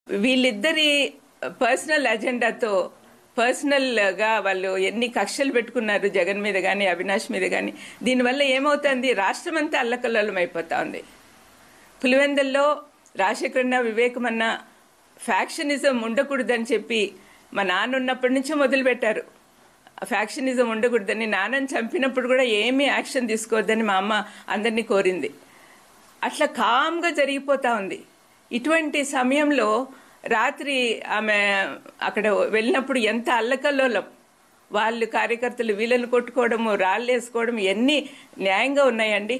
వీళ్ళిద్దరి పర్సనల్ అజెండాతో పర్సనల్గా వాళ్ళు ఎన్ని కక్షలు పెట్టుకున్నారు జగన్ మీద కానీ అవినాష్ మీద కానీ. దీనివల్ల ఏమవుతుంది, రాష్ట్రం అంతా అల్లకల్లోలం అయిపోతా ఉంది. పులివెందుల్లో రాజశేఖరన్న వివేకమన్న ఫ్యాక్షనిజం ఉండకూడదని చెప్పి మా నాన్న ఉన్నప్పటి నుంచే మొదలుపెట్టారు. ఫ్యాక్షనిజం ఉండకూడదని, నాన్నని చంపినప్పుడు కూడా ఏమీ యాక్షన్ తీసుకోవద్దని మా అమ్మ అందరినీ కోరింది. అట్లా కామ్గా జరిగిపోతా ఉంది. ఇటువంటి సమయంలో రాత్రి ఆమె అక్కడ వెళ్ళినప్పుడు ఎంత అల్లకల్లోలం, వాళ్ళు కార్యకర్తలు వీళ్ళని కొట్టుకోవడము, రాళ్ళు వేసుకోవడం ఎన్ని న్యాయంగా ఉన్నాయండి?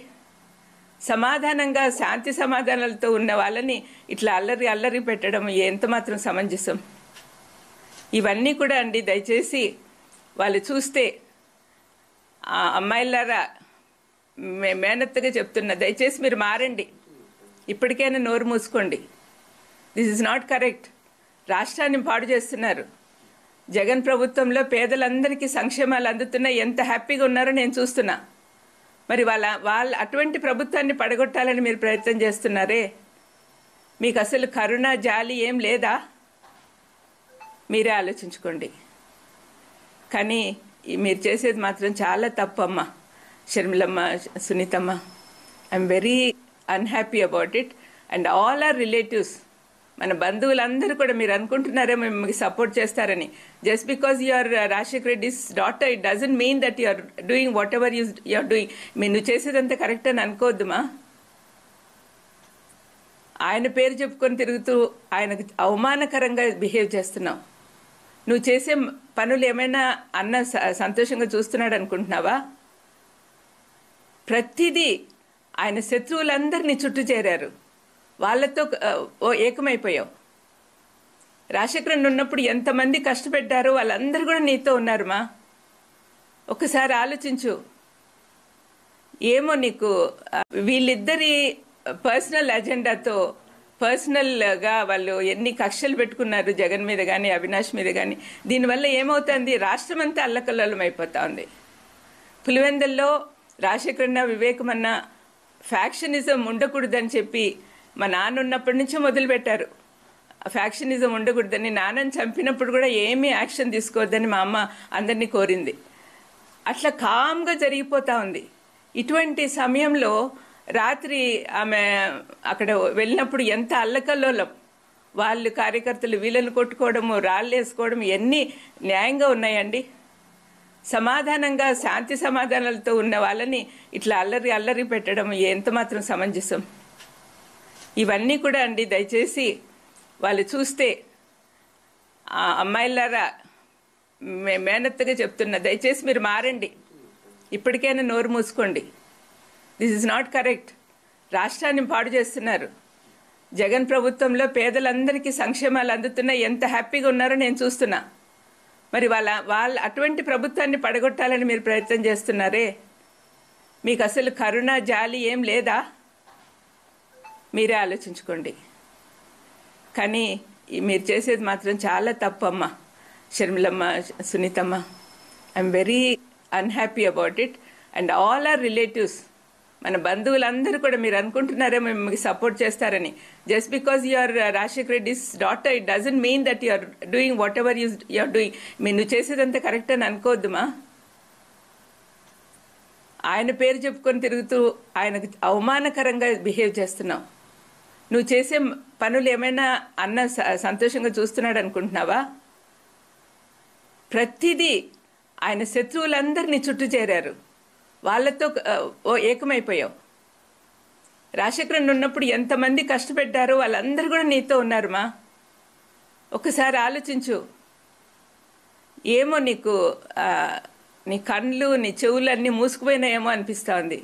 సమాధానంగా శాంతి సమాధానాలతో ఉన్న వాళ్ళని ఇట్లా అల్లరి పెట్టడం ఎంత మాత్రం సమంజసం? ఇవన్నీ కూడా అండి, దయచేసి వాళ్ళు చూస్తే ఆ అమ్మాయిలారా మేనత్తగా చెప్తున్నా, దయచేసి మీరు మారండి. ఇప్పటికైనా నోరు మూసుకోండి. This is not correct. రాష్ట్రాన్ని పాడు చేస్తున్నారు. జగన్ ప్రభుత్వంలో పేదలందరికీ సంక్షేమాలు అందుతున్నాయి, ఎంత హ్యాపీగా ఉన్నారో నేను చూస్తున్నా. మరి వాళ్ళ అటువంటి ప్రభుత్వాన్ని పడగొట్టాలని మీరు ప్రయత్నం చేస్తున్నారే. మీకు అసలు కరుణ జాలి ఏం లేదా? మీరే ఆలోచించుకోండి. కానీ మీరు చేసేది మాత్రం చాలా తప్పమ్మ. షర్మిలమ్మ, సునీతమ్మ, I'm very unhappy about it. And all our relatives, మన బంధువులందరూ కూడా మీరు అనుకుంటున్నారేమో మీకు సపోర్ట్ చేస్తారని. Just because you are Rajasekhar Reddy's daughter, it doesn't mean that you are doing whatever you are doing. నువ్వు చేసేదంతా కరెక్ట్ అని అనుకోవద్దుమా. ఆయన పేరు చెప్పుకొని తిరుగుతూ ఆయనకు అవమానకరంగా బిహేవ్ చేస్తున్నావు. నువ్వు చేసే పనులు ఏమైనా అన్న సంతోషంగా చూస్తున్నాడు అనుకుంటున్నావా? ప్రతిదీ ఆయన శత్రువులందరినీ చుట్టూ చేరారు, వాళ్ళతో ఏకమైపోయావు. రాజశేఖరన్ ఉన్నప్పుడు ఎంతమంది కష్టపెట్టారో వాళ్ళందరూ కూడా నీతో ఉన్నారు మా. ఒకసారి ఆలోచించు. ఏమో నీకు వీళ్ళిద్దరి పర్సనల్ అజెండాతో పర్సనల్గా వాళ్ళు ఎన్ని కక్షలు పెట్టుకున్నారు జగన్ మీద కానీ అవినాష్ మీద కానీ. దీనివల్ల ఏమవుతుంది, రాష్ట్రం అంతా అల్లకల్లోలం అయిపోతా ఉంది. పులివెందుల్లో రాజశేఖరన్న వివేకమన్న ఫ్యాక్షనిజం ఉండకూడదని చెప్పి మా నాన్న ఉన్నప్పటి నుంచే మొదలుపెట్టారు. ఫ్యాక్షనిజం ఉండకూడదని, నాన్నని చంపినప్పుడు కూడా ఏమీ యాక్షన్ తీసుకోవద్దని మా అమ్మ అందరినీ కోరింది. అట్లా కామ్గా జరిగిపోతా ఉంది. ఇటువంటి సమయంలో రాత్రి ఆమె అక్కడ వెళ్ళినప్పుడు ఎంత అల్లకల్లోలం, వాళ్ళు కార్యకర్తలు వీళ్ళని కొట్టుకోవడము, రాళ్ళు వేసుకోవడం ఎన్ని న్యాయంగా ఉన్నాయండి? సమాధానంగా శాంతి సమాధానాలతో ఉన్న వాళ్ళని ఇట్లా అల్లరి పెట్టడం ఎంత మాత్రం సమంజసం? ఇవన్నీ కూడా అండి, దయచేసి వాళ్ళు చూస్తే ఆ అమ్మాయిలారా మేనత్తగా చెప్తున్నా, దయచేసి మీరు మారండి. ఇప్పటికైనా నోరు మూసుకోండి. This is not correct. రాష్ట్రాన్ని పాడు చేస్తున్నారు. జగన్ ప్రభుత్వంలో పేదలందరికీ సంక్షేమాలు అందుతున్నాయి, ఎంత హ్యాపీగా ఉన్నారో నేను చూస్తున్నా. మరి వాళ్ళ అటువంటి ప్రభుత్వాన్ని పడగొట్టాలని మీరు ప్రయత్నం చేస్తున్నారే. మీకు అసలు కరుణ జాలి ఏం లేదా? మీరే ఆలోచించుకోండి. కానీ మీరు చేసేది మాత్రం చాలా తప్పమ్మ. షర్మిలమ్మ, సునీతమ్మ, I'm very unhappy about it. And all our relatives, మన బంధువులందరూ కూడా మీరు అనుకుంటున్నారేమో మీకు సపోర్ట్ చేస్తారని. Just because you are Rajasekhar Reddy's daughter, it doesn't mean that you are doing whatever you are doing. నువ్వు చేసేదంతా కరెక్ట్ అని అనుకోవద్దుమా. ఆయన పేరు చెప్పుకొని తిరుగుతూ ఆయనకు అవమానకరంగా బిహేవ్ చేస్తున్నావు. నువ్వు చేసే పనులు ఏమైనా అన్న సంతోషంగా చూస్తున్నాడు అనుకుంటున్నావా? ప్రతిదీ ఆయన శత్రువులందరినీ చుట్టూ చేరారు, వాళ్ళతో ఏకమైపోయావు. రాజశేఖరన్ ఉన్నప్పుడు ఎంతమంది కష్టపెట్టారో వాళ్ళందరూ కూడా నీతో ఉన్నారు మా. ఒకసారి ఆలోచించు. ఏమో నీకు నీ కళ్ళు నీ చెవులు అన్నీ మూసుకుపోయినాయేమో అనిపిస్తోంది.